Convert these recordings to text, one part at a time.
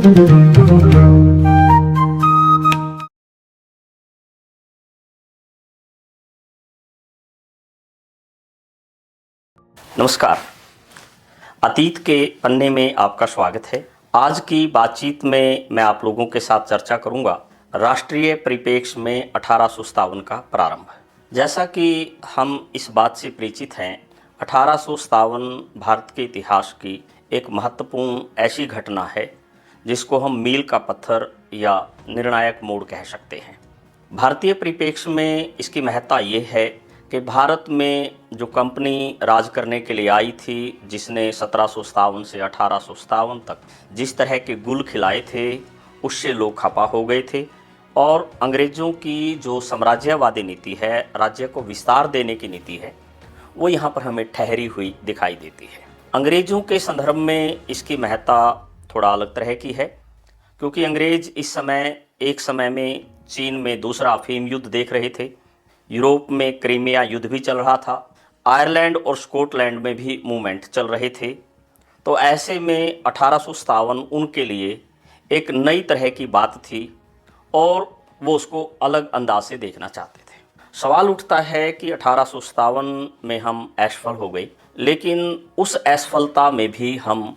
नमस्कार। अतीत के पन्ने में आपका स्वागत है। आज की बातचीत में मैं आप लोगों के साथ चर्चा करूंगा राष्ट्रीय परिप्रेक्ष्य में 1857 का प्रारंभ। जैसा कि हम इस बात से परिचित हैं, 1857 भारत के इतिहास की एक महत्वपूर्ण ऐसी घटना है जिसको हम मील का पत्थर या निर्णायक मोड़ कह सकते हैं। भारतीय परिप्रेक्ष्य में इसकी महत्ता ये है कि भारत में जो कंपनी राज करने के लिए आई थी, जिसने 1757 से 1857 तक जिस तरह के गुल खिलाए थे, उससे लोग खपा हो गए थे और अंग्रेज़ों की जो साम्राज्यवादी नीति है, राज्य को विस्तार देने की नीति है, वो यहाँ पर हमें ठहरी हुई दिखाई देती है। अंग्रेज़ों के संदर्भ में इसकी महत्ता थोड़ा अलग तरह की है, क्योंकि अंग्रेज़ इस समय एक समय में चीन में दूसरा अफीम युद्ध देख रहे थे, यूरोप में क्रीमिया युद्ध भी चल रहा था, आयरलैंड और स्कॉटलैंड में भी मूवमेंट चल रहे थे। तो ऐसे में 1857 उनके लिए एक नई तरह की बात थी और वो उसको अलग अंदाज से देखना चाहते थे। सवाल उठता है कि 1857 में हम असफल हो गए, लेकिन उस असफलता में भी हम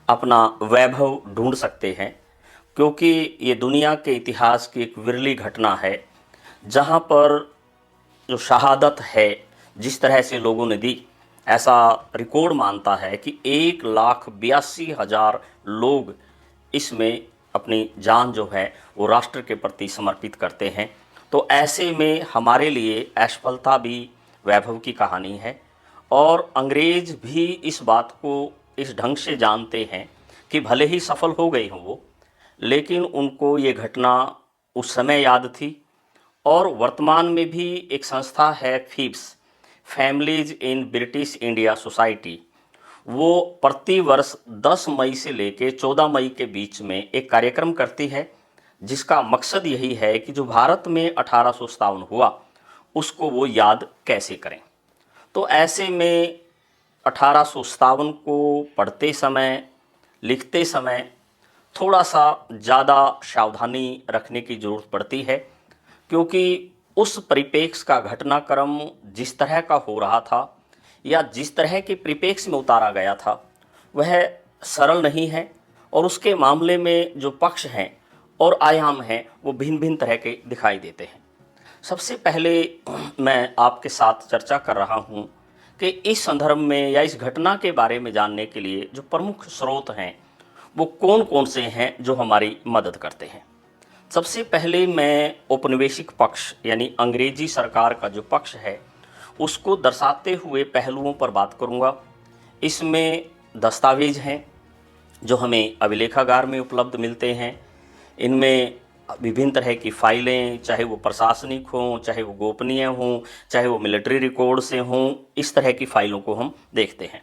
अपना वैभव ढूंढ सकते हैं, क्योंकि ये दुनिया के इतिहास की एक विरली घटना है जहाँ पर जो शहादत है जिस तरह से लोगों ने दी, ऐसा रिकॉर्ड मानता है कि 1,82,000 लोग इसमें अपनी जान जो है वो राष्ट्र के प्रति समर्पित करते हैं। तो ऐसे में हमारे लिए असफलता भी वैभव की कहानी है और अंग्रेज भी इस बात को इस ढंग से जानते हैं कि भले ही सफल हो गए हों वो, लेकिन उनको ये घटना उस समय याद थी। और वर्तमान में भी एक संस्था है FIBIS, families in British India society, वो प्रति वर्ष 10 मई से लेकर 14 मई के बीच में एक कार्यक्रम करती है, जिसका मकसद यही है कि जो भारत में 1857 हुआ उसको वो याद कैसे करें। तो ऐसे में 1857 को पढ़ते समय, लिखते समय थोड़ा सा ज़्यादा सावधानी रखने की ज़रूरत पड़ती है, क्योंकि उस परिप्रेक्ष्य का घटनाक्रम जिस तरह का हो रहा था या जिस तरह के परिप्रेक्ष्य में उतारा गया था वह सरल नहीं है और उसके मामले में जो पक्ष हैं और आयाम हैं वो भिन्न भिन्न तरह के दिखाई देते हैं। सबसे पहले मैं आपके साथ चर्चा कर रहा हूँ कि इस संदर्भ में या इस घटना के बारे में जानने के लिए जो प्रमुख स्रोत हैं वो कौन कौन से हैं जो हमारी मदद करते हैं। सबसे पहले मैं औपनिवेशिक पक्ष यानी अंग्रेजी सरकार का जो पक्ष है उसको दर्शाते हुए पहलुओं पर बात करूंगा। इसमें दस्तावेज हैं जो हमें अभिलेखागार में उपलब्ध मिलते हैं। इनमें विभिन्न तरह की फाइलें, चाहे वो प्रशासनिक हों, चाहे वो गोपनीय हों, चाहे वो मिलिट्री रिकॉर्ड से हों, इस तरह की फाइलों को हम देखते हैं।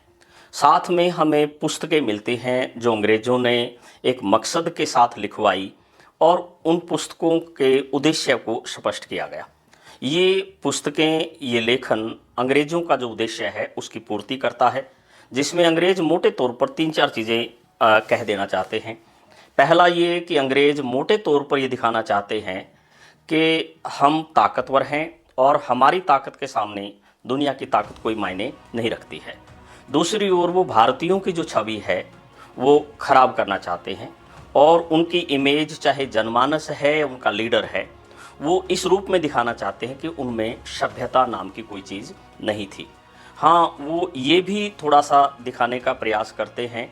साथ में हमें पुस्तकें मिलती हैं जो अंग्रेज़ों ने एक मकसद के साथ लिखवाई और उन पुस्तकों के उद्देश्य को स्पष्ट किया गया। ये पुस्तकें, ये लेखन अंग्रेज़ों का जो उद्देश्य है उसकी पूर्ति करता है, जिसमें अंग्रेज़ मोटे तौर पर 3-4 चीज़ें कह देना चाहते हैं। पहला ये कि अंग्रेज़ मोटे तौर पर ये दिखाना चाहते हैं कि हम ताकतवर हैं और हमारी ताकत के सामने दुनिया की ताकत कोई मायने नहीं रखती है। दूसरी ओर वो भारतीयों की जो छवि है वो खराब करना चाहते हैं और उनकी इमेज, चाहे जनमानस है, उनका लीडर है, वो इस रूप में दिखाना चाहते हैं कि उनमें सभ्यता नाम की कोई चीज़ नहीं थी। हाँ, वो ये भी थोड़ा सा दिखाने का प्रयास करते हैं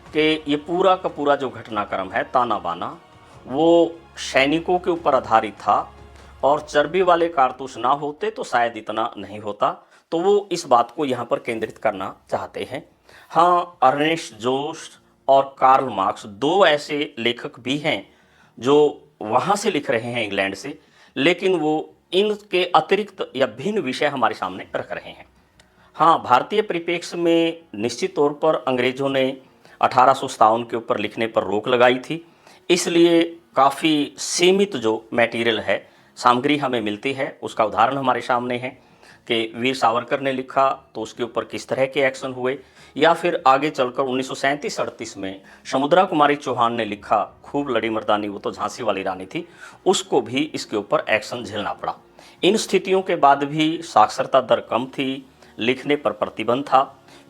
कि ये पूरा का पूरा जो घटनाक्रम है, ताना बाना, वो सैनिकों के ऊपर आधारित था और चर्बी वाले कारतूस ना होते तो शायद इतना नहीं होता। तो वो इस बात को यहाँ पर केंद्रित करना चाहते हैं। हाँ, अर्नेस्ट जोश और कार्ल मार्क्स 2 ऐसे लेखक भी हैं जो वहाँ से लिख रहे हैं, इंग्लैंड से, लेकिन वो इनके अतिरिक्त या भिन्न विषय हमारे सामने रख रहे हैं। हाँ, भारतीय परिप्रेक्ष्य में निश्चित तौर पर अंग्रेज़ों ने 1857 के ऊपर लिखने पर रोक लगाई थी, इसलिए काफ़ी सीमित जो मटेरियल है, सामग्री हमें मिलती है, उसका उदाहरण हमारे सामने है। कि वीर सावरकर ने लिखा तो उसके ऊपर किस तरह के एक्शन हुए, या फिर आगे चलकर 1937-38 में समुद्रा कुमारी चौहान ने लिखा, खूब लड़ी मर्दानी वो तो झांसी वाली रानी थी, उसको भी इसके ऊपर एक्शन झेलना पड़ा। इन स्थितियों के बाद भी साक्षरता दर कम थी, लिखने पर प्रतिबंध था,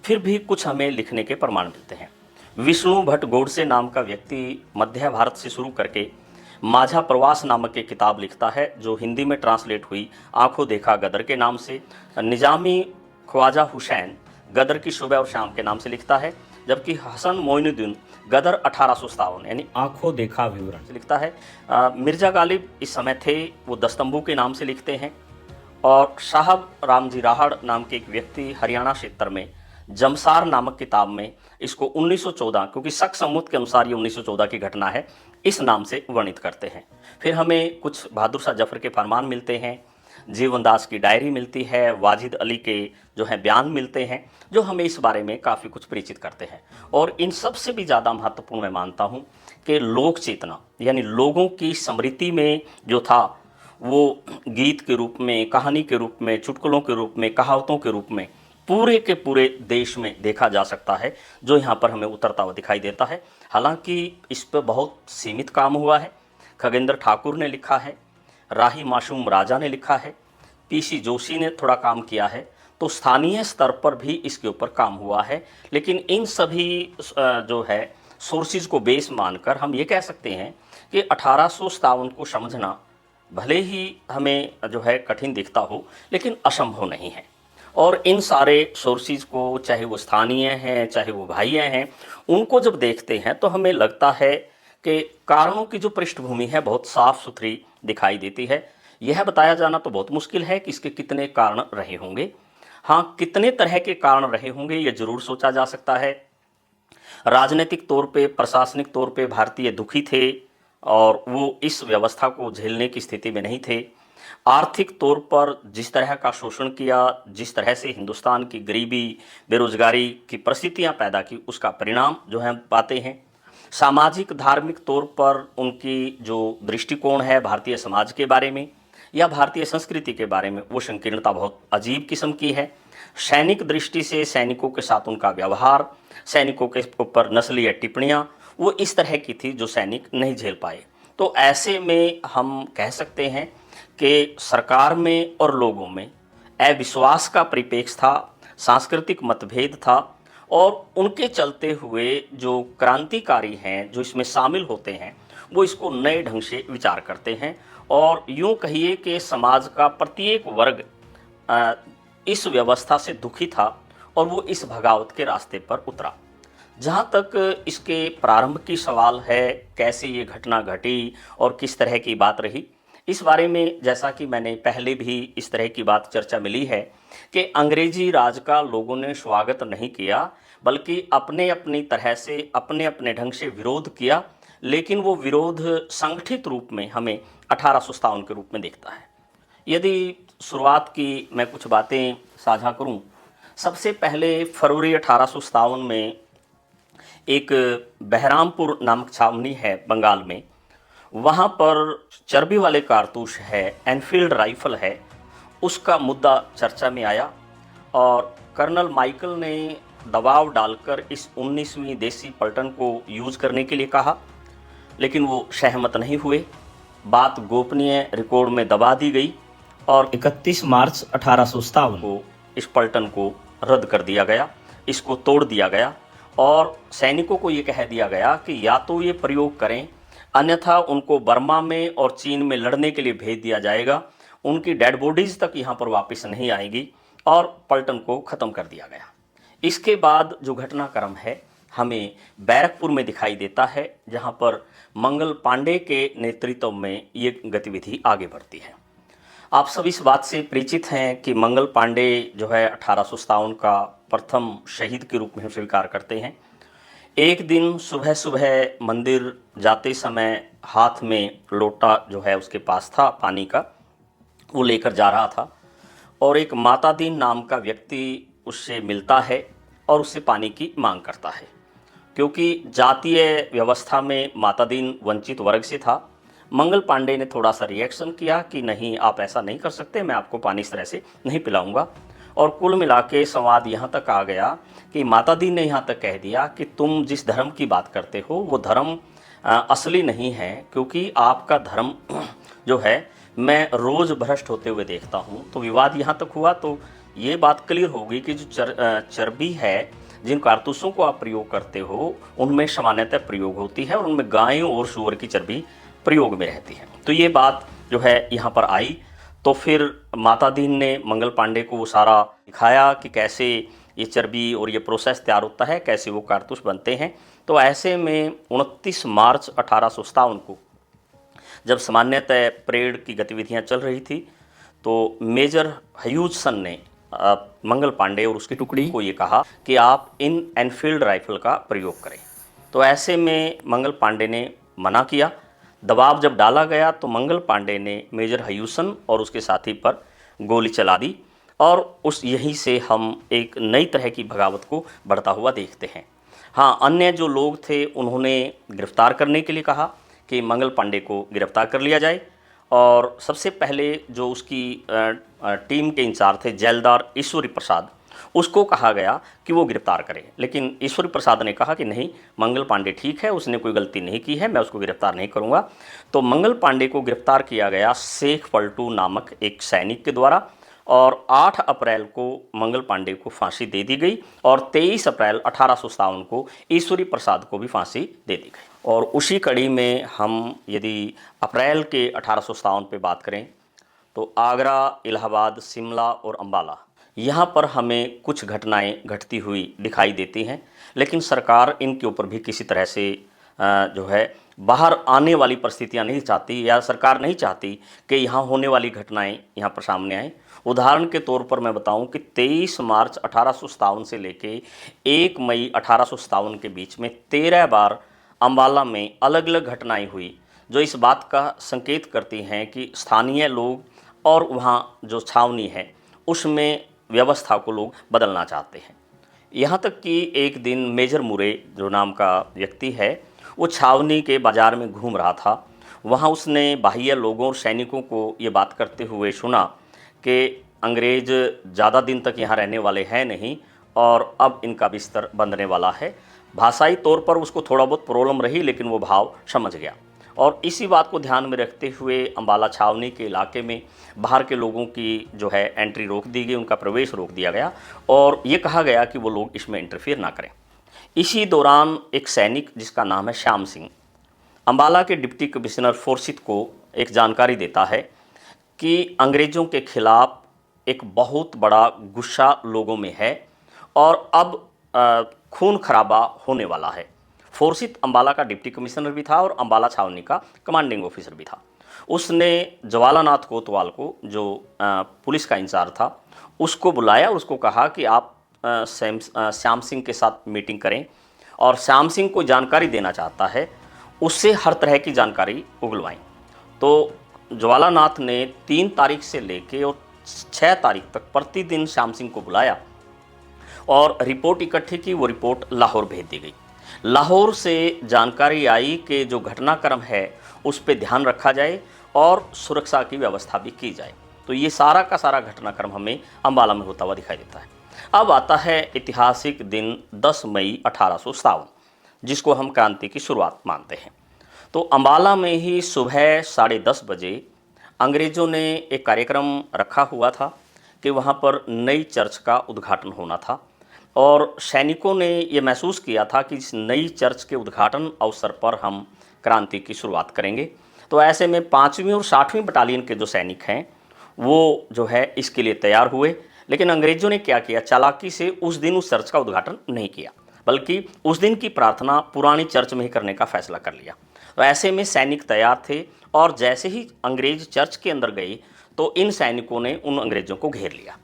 फिर भी कुछ हमें लिखने के प्रमाण मिलते हैं। विष्णु भट्ट गोडसे नाम का व्यक्ति मध्य भारत से शुरू करके माझा प्रवास नामक एक किताब लिखता है, जो हिंदी में ट्रांसलेट हुई आंखों देखा गदर के नाम से। निजामी ख्वाजा हुसैन गदर की सुबह और शाम के नाम से लिखता है, जबकि हसन मोइनुद्दीन गदर 1857 यानी आंखों देखा विवरण से लिखता है। मिर्जा गालिब इस समय थे, वो दस्तंबू के नाम से लिखते हैं। और साहब रामजी राहड़ नाम के एक व्यक्ति हरियाणा क्षेत्र में जमसार नामक किताब में इसको 1914, क्योंकि शक समूत के अनुसार ये 1914 की घटना है, इस नाम से वर्णित करते हैं। फिर हमें कुछ बहादुर शाह जफर के फरमान मिलते हैं, जीवनदास की डायरी मिलती है, वाजिद अली के जो हैं बयान मिलते हैं, जो हमें इस बारे में काफ़ी कुछ परिचित करते हैं। और इन सबसे भी ज़्यादा महत्वपूर्ण मैं मानता हूँ कि लोक चेतना यानी लोगों की स्मृति में जो था, वो गीत के रूप में, कहानी के रूप में, चुटकुलों के रूप में, कहावतों के रूप में पूरे के पूरे देश में देखा जा सकता है, जो यहाँ पर हमें उतरता हुआ दिखाई देता है। हालांकि इस पर बहुत सीमित काम हुआ है। खगेंद्र ठाकुर ने लिखा है, राही मासूम राजा ने लिखा है, पीसी जोशी ने थोड़ा काम किया है, तो स्थानीय स्तर पर भी इसके ऊपर काम हुआ है। लेकिन इन सभी जो है सोर्सेज को बेस मानकर हम ये कह सकते हैं कि 1857 को समझना भले ही हमें जो है कठिन दिखता हो, लेकिन असंभव नहीं है। और इन सारे सोर्सेज को, चाहे वो स्थानीय हैं चाहे वो बाह्य हैं, उनको जब देखते हैं तो हमें लगता है कि कारणों की जो पृष्ठभूमि है बहुत साफ सुथरी दिखाई देती है। यह बताया जाना तो बहुत मुश्किल है कि इसके कितने कारण रहे होंगे। हाँ, कितने तरह के कारण रहे होंगे ये जरूर सोचा जा सकता है। राजनीतिक तौर पे, प्रशासनिक तौर पे भारतीय दुखी थे और वो इस व्यवस्था को झेलने की स्थिति में नहीं थे। आर्थिक तौर पर जिस तरह का शोषण किया, जिस तरह से हिंदुस्तान की गरीबी, बेरोजगारी की परिस्थितियां पैदा की, उसका परिणाम जो है हम पाते हैं। सामाजिक धार्मिक तौर पर उनकी जो दृष्टिकोण है भारतीय समाज के बारे में या भारतीय संस्कृति के बारे में, वो संकीर्णता बहुत अजीब किस्म की है। सैनिक दृष्टि से सैनिकों के साथ उनका व्यवहार, सैनिकों के ऊपर नस्लीय टिप्पणियाँ, वो इस तरह की थी जो सैनिक नहीं झेल पाए। तो ऐसे में हम कह सकते हैं कि सरकार में और लोगों में अविश्वास का परिपेक्ष था, सांस्कृतिक मतभेद था, और उनके चलते हुए जो क्रांतिकारी हैं जो इसमें शामिल होते हैं, वो इसको नए ढंग से विचार करते हैं। और यूँ कहिए कि समाज का प्रत्येक वर्ग इस व्यवस्था से दुखी था और वो इस भगावत के रास्ते पर उतरा। जहाँ तक इसके प्रारंभ की सवाल है, कैसे ये घटना घटी और किस तरह की बात रही, इस बारे में जैसा कि मैंने पहले भी इस तरह की बात चर्चा मिली है कि अंग्रेजी राज का लोगों ने स्वागत नहीं किया, बल्कि अपने अपनी तरह से, अपने अपने ढंग से विरोध किया। लेकिन वो विरोध संगठित रूप में हमें 1857 के रूप में दिखता है। यदि शुरुआत की मैं कुछ बातें साझा करूं, सबसे पहले फरवरी 1857 में एक बहरामपुर नामक छावनी है बंगाल में, वहाँ पर चर्बी वाले कारतूस है, एनफील्ड राइफल है, उसका मुद्दा चर्चा में आया और कर्नल माइकल ने दबाव डालकर इस 19वीं देसी पलटन को यूज़ करने के लिए कहा, लेकिन वो सहमत नहीं हुए। बात गोपनीय रिकॉर्ड में दबा दी गई और 31 मार्च 1857 को इस पलटन को रद्द कर दिया गया, इसको तोड़ दिया गया और सैनिकों को ये कह दिया गया कि या तो ये प्रयोग करें, अन्यथा उनको बर्मा में और चीन में लड़ने के लिए भेज दिया जाएगा, उनकी डेड बॉडीज तक यहाँ पर वापस नहीं आएगी, और पलटन को ख़त्म कर दिया गया। इसके बाद जो घटनाक्रम है हमें बैरकपुर में दिखाई देता है, जहाँ पर मंगल पांडे के नेतृत्व में ये गतिविधि आगे बढ़ती है। आप सब इस बात से परिचित हैं कि मंगल पांडे जो है 1857 का प्रथम शहीद के रूप में स्वीकार करते हैं। एक दिन सुबह सुबह मंदिर जाते समय हाथ में लोटा जो है उसके पास था पानी का, वो लेकर जा रहा था और एक माता दीन नाम का व्यक्ति उससे मिलता है और उससे पानी की मांग करता है। क्योंकि जातीय व्यवस्था में माता दीन वंचित वर्ग से था, मंगल पांडे ने थोड़ा सा रिएक्शन किया कि नहीं, आप ऐसा नहीं कर सकते, मैं आपको पानी इस तरह से नहीं पिलाऊंगा। और कुल मिला के संवाद यहाँ तक आ गया कि माता दी ने यहाँ तक कह दिया कि तुम जिस धर्म की बात करते हो वो धर्म असली नहीं है, क्योंकि आपका धर्म जो है मैं रोज़ भ्रष्ट होते हुए देखता हूँ। तो विवाद यहाँ तक हुआ। तो ये बात क्लियर होगी कि जो चर्बी है, जिन कारतूसों को आप प्रयोग करते हो उनमें सामान्यतः प्रयोग होती है और उनमें गायों और सूअर की चर्बी प्रयोग में रहती है। तो ये बात जो है यहाँ पर आई। तो फिर माता दीन ने मंगल पांडे को वो सारा दिखाया कि कैसे ये चर्बी और ये प्रोसेस तैयार होता है, कैसे वो कारतूस बनते हैं। तो ऐसे में 29 मार्च 1857 को जब सामान्यतः परेड की गतिविधियां चल रही थी, तो मेजर ह्यूजसन ने मंगल पांडे और उसकी टुकड़ी को ये कहा कि आप इन एनफील्ड राइफल का प्रयोग करें। तो ऐसे में मंगल पांडे ने मना किया। दबाव जब डाला गया तो मंगल पांडे ने मेजर ह्यूजसन और उसके साथी पर गोली चला दी और उस यहीं से हम एक नई तरह की बगावत को बढ़ता हुआ देखते हैं। हाँ, अन्य जो लोग थे उन्होंने गिरफ्तार करने के लिए कहा कि मंगल पांडे को गिरफ्तार कर लिया जाए। और सबसे पहले जो उसकी टीम के इंचार्ज थे जेलदार ईश्वरी प्रसाद, उसको कहा गया कि वो गिरफ्तार करे। लेकिन ईश्वरी प्रसाद ने कहा कि नहीं, मंगल पांडे ठीक है, उसने कोई गलती नहीं की है, मैं उसको गिरफ्तार नहीं करूँगा। तो मंगल पांडे को गिरफ्तार किया गया शेख पलटू नामक एक सैनिक के द्वारा और 8 अप्रैल को मंगल पांडे को फांसी दे दी गई और 23 अप्रैल 1857 को ईश्वरी प्रसाद को भी फांसी दे दी गई। और उसी कड़ी में हम यदि अप्रैल के 1857 पे बात करें तो आगरा, इलाहाबाद, शिमला और अम्बाला, यहाँ पर हमें कुछ घटनाएं घटती हुई दिखाई देती हैं। लेकिन सरकार इनके ऊपर भी किसी तरह से जो है बाहर आने वाली परिस्थितियां नहीं चाहती, या सरकार नहीं चाहती कि यहाँ होने वाली घटनाएं यहाँ पर सामने आएँ। उदाहरण के तौर पर मैं बताऊं कि 23 मार्च 1857 से लेके 1 मई 1857 के बीच में 13 बार अम्बाला में अलग अलग घटनाएं हुई, जो इस बात का संकेत करती हैं कि स्थानीय लोग और वहाँ जो छावनी है उसमें व्यवस्था को लोग बदलना चाहते हैं। यहाँ तक कि एक दिन मेजर मुरे जो नाम का व्यक्ति है, वो छावनी के बाज़ार में घूम रहा था। वहाँ उसने बाह्य लोगों और सैनिकों को ये बात करते हुए सुना कि अंग्रेज़ ज़्यादा दिन तक यहाँ रहने वाले हैं नहीं और अब इनका बिस्तर बंधने वाला है। भाषाई तौर पर उसको थोड़ा बहुत प्रॉब्लम रही, लेकिन वो भाव समझ गया। और इसी बात को ध्यान में रखते हुए अम्बाला छावनी के इलाके में बाहर के लोगों की जो है एंट्री रोक दी गई, उनका प्रवेश रोक दिया गया और ये कहा गया कि वो लोग इसमें इंटरफेयर ना करें। इसी दौरान एक सैनिक जिसका नाम है श्याम सिंह, अम्बाला के डिप्टी कमिश्नर फोर्सित को एक जानकारी देता है कि अंग्रेज़ों के खिलाफ एक बहुत बड़ा गुस्सा लोगों में है और अब खून खराबा होने वाला है। फोर्सित अम्बाला का डिप्टी कमिश्नर भी था और अम्बाला छावनी का कमांडिंग ऑफिसर भी था। उसने जवालानाथ कोतवाल को, जो पुलिस का इंचार्ज था, उसको बुलाया और उसको कहा कि आप श्याम सिंह के साथ मीटिंग करें और श्याम सिंह को जानकारी देना चाहता है, उससे हर तरह की जानकारी उगलवाएं। तो ज्वालानाथ ने 3 तारीख से लेके और 6 तारीख तक प्रतिदिन श्याम सिंह को बुलाया और रिपोर्ट इकट्ठी की। वो रिपोर्ट लाहौर भेज दी गई। लाहौर से जानकारी आई कि जो घटनाक्रम है उस पर ध्यान रखा जाए और सुरक्षा की व्यवस्था भी की जाए। तो ये सारा का सारा घटनाक्रम हमें अम्बाला में होता हुआ दिखाई देता है। अब आता है ऐतिहासिक दिन 10 मई 1857, जिसको हम क्रांति की शुरुआत मानते हैं। तो अम्बाला में ही सुबह 10:30 बजे अंग्रेज़ों ने एक कार्यक्रम रखा हुआ था कि वहाँ पर नई चर्च का उद्घाटन होना था और सैनिकों ने ये महसूस किया था कि इस नई चर्च के उद्घाटन अवसर पर हम क्रांति की शुरुआत करेंगे। तो ऐसे में 5वीं और 60वीं बटालियन के जो सैनिक हैं वो जो है इसके लिए तैयार हुए। लेकिन अंग्रेज़ों ने क्या किया, चालाकी से उस दिन उस चर्च का उद्घाटन नहीं किया, बल्कि उस दिन की प्रार्थना पुरानी चर्च में ही करने का फैसला कर लिया। तो ऐसे में सैनिक तैयार थे और जैसे ही अंग्रेज़ चर्च के अंदर गए तो इन सैनिकों ने उन अंग्रेज़ों को घेर लिया।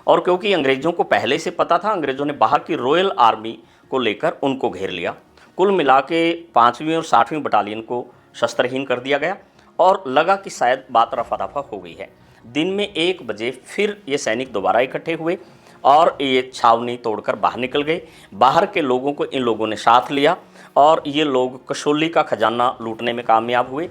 और क्योंकि अंग्रेज़ों को पहले से पता था, अंग्रेज़ों ने बाहर की रॉयल आर्मी को लेकर उनको घेर लिया। कुल मिला के 5वीं और 60वीं बटालियन को शस्त्रहीन कर दिया गया और लगा कि शायद बात रफा दफा हो गई है। दिन में 1 बजे फिर ये सैनिक दोबारा इकट्ठे हुए और ये छावनी तोड़कर बाहर निकल गए। बाहर के लोगों को इन लोगों ने साथ लिया और ये लोग कसौली का खजाना लूटने में कामयाब हुए।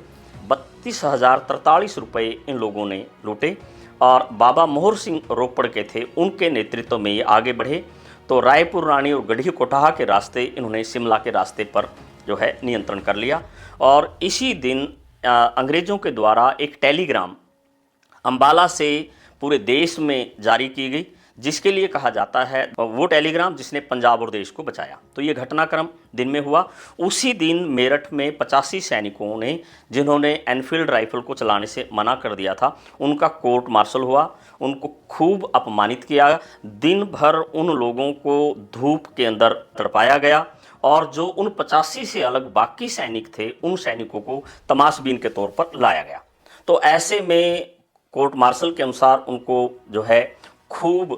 32,043 रुपये इन लोगों ने लूटे और बाबा मोहर सिंह रोपड़ के थे, उनके नेतृत्व में ये आगे बढ़े। तो रायपुर रानी और गढ़ी कोटाहा के रास्ते इन्होंने शिमला के रास्ते पर जो है नियंत्रण कर लिया। और इसी दिन अंग्रेज़ों के द्वारा एक टेलीग्राम अंबाला से पूरे देश में जारी की गई, जिसके लिए कहा जाता है वो टेलीग्राम जिसने पंजाब और देश को बचाया। तो ये घटनाक्रम दिन में हुआ। उसी दिन मेरठ में 85 सैनिकों ने, जिन्होंने एनफील्ड राइफल को चलाने से मना कर दिया था, उनका कोर्ट मार्शल हुआ, उनको खूब अपमानित किया। दिन भर उन लोगों को धूप के अंदर तड़पाया गया और जो उन 85 से अलग बाकी सैनिक थे, उन सैनिकों को तमाशबीन के तौर पर लाया गया। तो ऐसे में कोर्ट मार्शल के अनुसार उनको जो है खूब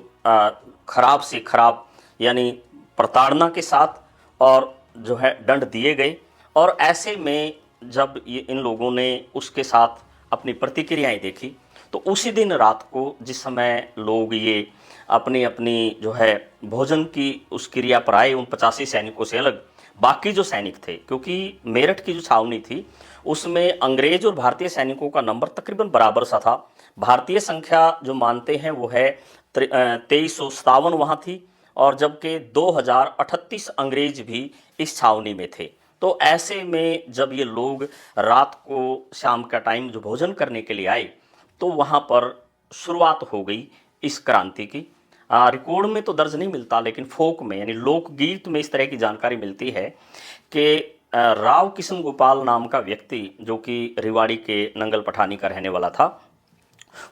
खराब से खराब यानी प्रताड़ना के साथ और जो है दंड दिए गए। और ऐसे में जब ये इन लोगों ने उसके साथ अपनी प्रतिक्रियाएं देखी, तो उसी दिन रात को जिस समय लोग ये अपनी अपनी जो है भोजन की उस क्रिया पर आए, उन 85 सैनिकों से अलग बाकी जो सैनिक थे, क्योंकि मेरठ की जो छावनी थी उसमें अंग्रेज और भारतीय सैनिकों का नंबर तकरीबन बराबर सा था। भारतीय संख्या जो मानते हैं वो है 2357 वहाँ थी, और जबकि 2038 अंग्रेज भी इस छावनी में थे। तो ऐसे में जब ये लोग रात को शाम का टाइम जो भोजन करने के लिए आए, तो वहाँ पर शुरुआत हो गई इस क्रांति की। रिकॉर्ड में तो दर्ज नहीं मिलता, लेकिन फोक में यानी लोकगीत में इस तरह की जानकारी मिलती है कि राव किशन गोपाल नाम का व्यक्ति, जो कि रेवाड़ी के नंगल पठानी का रहने वाला था,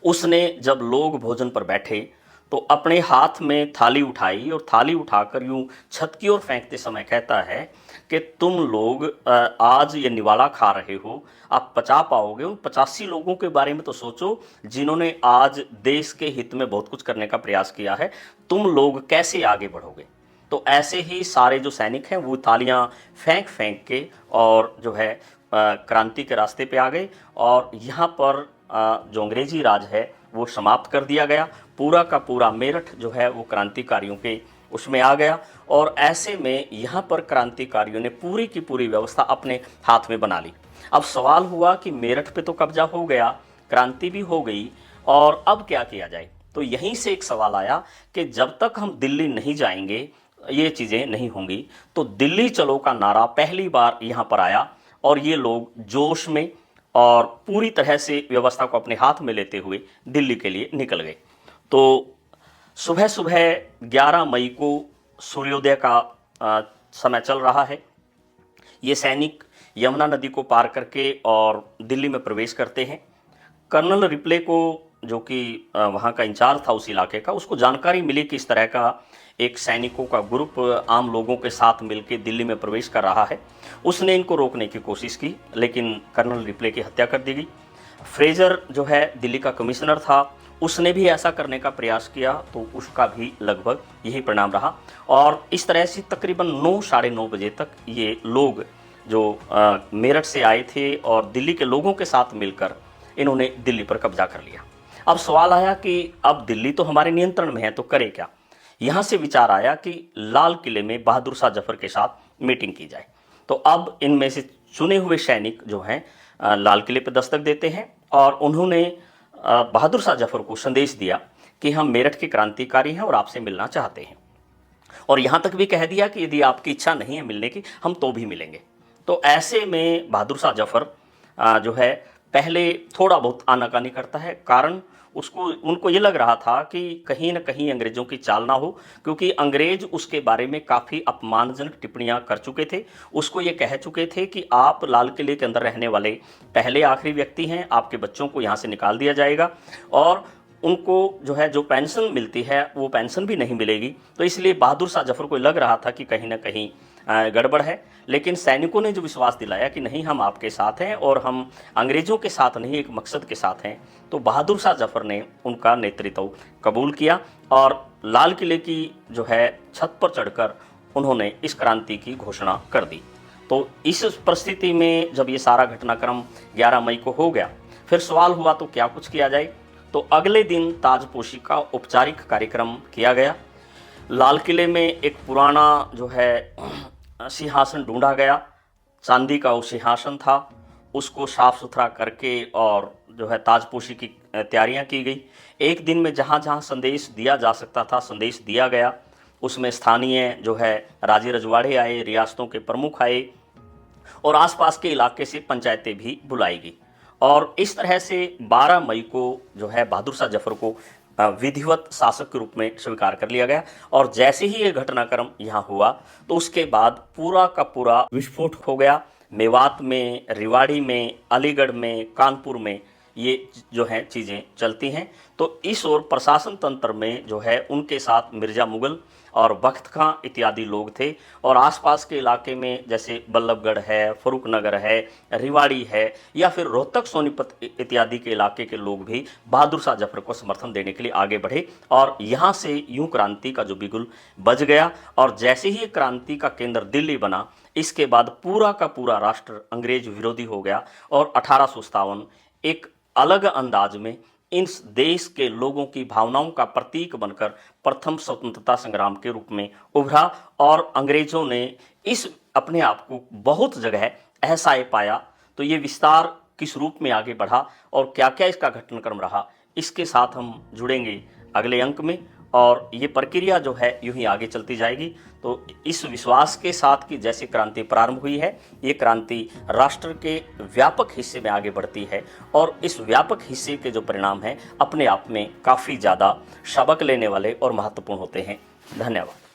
उसने जब लोग भोजन पर बैठे तो अपने हाथ में थाली उठाई और थाली उठाकर यूं छत की ओर फेंकते समय कहता है कि तुम लोग आज ये निवाला खा रहे हो, आप पचा पाओगे? उन 85 लोगों के बारे में तो सोचो जिन्होंने आज देश के हित में बहुत कुछ करने का प्रयास किया है, तुम लोग कैसे आगे बढ़ोगे? तो ऐसे ही सारे जो सैनिक हैं वो थालियां फेंक फेंक के और जो है क्रांति के रास्ते पे आ गए, और यहाँ पर जो अंग्रेजी राज है वो समाप्त कर दिया गया। पूरा का पूरा मेरठ जो है वो क्रांतिकारियों के उसमें आ गया। और ऐसे में यहाँ पर क्रांतिकारियों ने पूरी की पूरी व्यवस्था अपने हाथ में बना ली। अब सवाल हुआ कि मेरठ पे तो कब्जा हो गया, क्रांति भी हो गई, और अब क्या किया जाए? तो यहीं से एक सवाल आया कि जब तक हम दिल्ली नहीं जाएंगे ये चीज़ें नहीं होंगी। तो दिल्ली चलो का नारा पहली बार यहाँ पर आया, और ये लोग जोश में और पूरी तरह से व्यवस्था को अपने हाथ में लेते हुए दिल्ली के लिए निकल गए। तो सुबह सुबह 11 मई को सूर्योदय का समय चल रहा है। ये सैनिक यमुना नदी को पार करके और दिल्ली में प्रवेश करते हैं। कर्नल रिप्ले को, जो कि वहाँ का इंचार्ज था उस इलाके का, उसको जानकारी मिली कि इस तरह का एक सैनिकों का ग्रुप आम लोगों के साथ मिलकर दिल्ली में प्रवेश कर रहा है। उसने इनको रोकने की कोशिश की, लेकिन कर्नल रिप्ले की हत्या कर दी गई। फ्रेजर जो है दिल्ली का कमिश्नर था, उसने भी ऐसा करने का प्रयास किया, तो उसका भी लगभग यही परिणाम रहा। और इस तरह से तकरीबन 9 साढ़े 9 बजे तक ये लोग जो मेरठ से आए थे और दिल्ली के लोगों के साथ मिलकर इन्होंने दिल्ली पर कब्जा कर लिया। अब सवाल आया कि अब दिल्ली तो हमारे नियंत्रण में है, तो करें क्या? यहाँ से विचार आया कि लाल किले में बहादुर शाह जफर के साथ मीटिंग की जाए। तो अब इनमें से चुने हुए सैनिक जो हैं लाल किले पर दस्तक देते हैं, और उन्होंने बहादुर शाह जफर को संदेश दिया कि हम मेरठ के क्रांतिकारी हैं और आपसे मिलना चाहते हैं, और यहाँ तक भी कह दिया कि यदि आपकी इच्छा नहीं है मिलने की, हम तो भी मिलेंगे। तो ऐसे में बहादुर शाह जफर जो है पहले थोड़ा बहुत आनाकानी करता है, कारण उनको ये लग रहा था कि कहीं ना कहीं अंग्रेज़ों की चाल ना हो, क्योंकि अंग्रेज उसके बारे में काफ़ी अपमानजनक टिप्पणियां कर चुके थे। उसको ये कह चुके थे कि आप लाल किले के अंदर रहने वाले पहले आखिरी व्यक्ति हैं, आपके बच्चों को यहाँ से निकाल दिया जाएगा, और उनको जो है जो पेंशन मिलती है वो पेंशन भी नहीं मिलेगी। तो इसलिए बहादुर शाह जफर को लग रहा था कि कहीं ना कहीं गड़बड़ है। लेकिन सैनिकों ने जो विश्वास दिलाया कि नहीं, हम आपके साथ हैं और हम अंग्रेज़ों के साथ नहीं, एक मकसद के साथ हैं, तो बहादुर शाह जफर ने उनका नेतृत्व कबूल किया और लाल किले की जो है छत पर चढ़कर उन्होंने इस क्रांति की घोषणा कर दी। तो इस परिस्थिति में जब ये सारा घटनाक्रम 11 मई को हो गया, फिर सवाल हुआ तो क्या कुछ किया जाए। तो अगले दिन ताजपोशी का औपचारिक कार्यक्रम किया गया। लाल किले में एक पुराना जो है सिंहासन ढूंढा गया, चांदी का वो सिंहासन था, उसको साफ सुथरा करके और जो है ताजपोशी की तैयारियां की गई। एक दिन में जहां जहां संदेश दिया जा सकता था संदेश दिया गया। उसमें स्थानीय जो है राजे रजवाड़े आए, रियासतों के प्रमुख आए और आसपास के इलाके से पंचायतें भी बुलाई गई। और इस तरह से 12 मई को जो है बहादुर शाह जफर को विधिवत शासक के रूप में स्वीकार कर लिया गया। और जैसे ही ये घटनाक्रम यहाँ हुआ तो उसके बाद पूरा का पूरा विस्फोट हो गया। मेवात में, रेवाड़ी में, अलीगढ़ में, कानपुर में ये जो है चीज़ें चलती हैं। तो इस ओर प्रशासन तंत्र में जो है उनके साथ मिर्ज़ा मुगल और बख्त खां इत्यादि लोग थे। और आसपास के इलाके में जैसे बल्लभगढ़ है, फरुखनगर है, रेवाड़ी है या फिर रोहतक सोनीपत इत्यादि के इलाके के लोग भी बहादुर शाह जफर को समर्थन देने के लिए आगे बढ़े। और यहाँ से यूं क्रांति का जो बिगुल बज गया। और जैसे ही क्रांति का केंद्र दिल्ली बना, इसके बाद पूरा का पूरा राष्ट्र अंग्रेज विरोधी हो गया और 1857 एक अलग अंदाज में इन देश के लोगों की भावनाओं का प्रतीक बनकर प्रथम स्वतंत्रता संग्राम के रूप में उभरा। और अंग्रेजों ने इस अपने आप को बहुत जगह असहाय पाया। तो ये विस्तार किस रूप में आगे बढ़ा और क्या क्या इसका घटनाक्रम रहा, इसके साथ हम जुड़ेंगे अगले अंक में। और ये प्रक्रिया जो है यूं ही आगे चलती जाएगी। तो इस विश्वास के साथ कि जैसे क्रांति प्रारंभ हुई है, ये क्रांति राष्ट्र के व्यापक हिस्से में आगे बढ़ती है और इस व्यापक हिस्से के जो परिणाम हैं अपने आप में काफ़ी ज़्यादा सबक लेने वाले और महत्वपूर्ण होते हैं। धन्यवाद।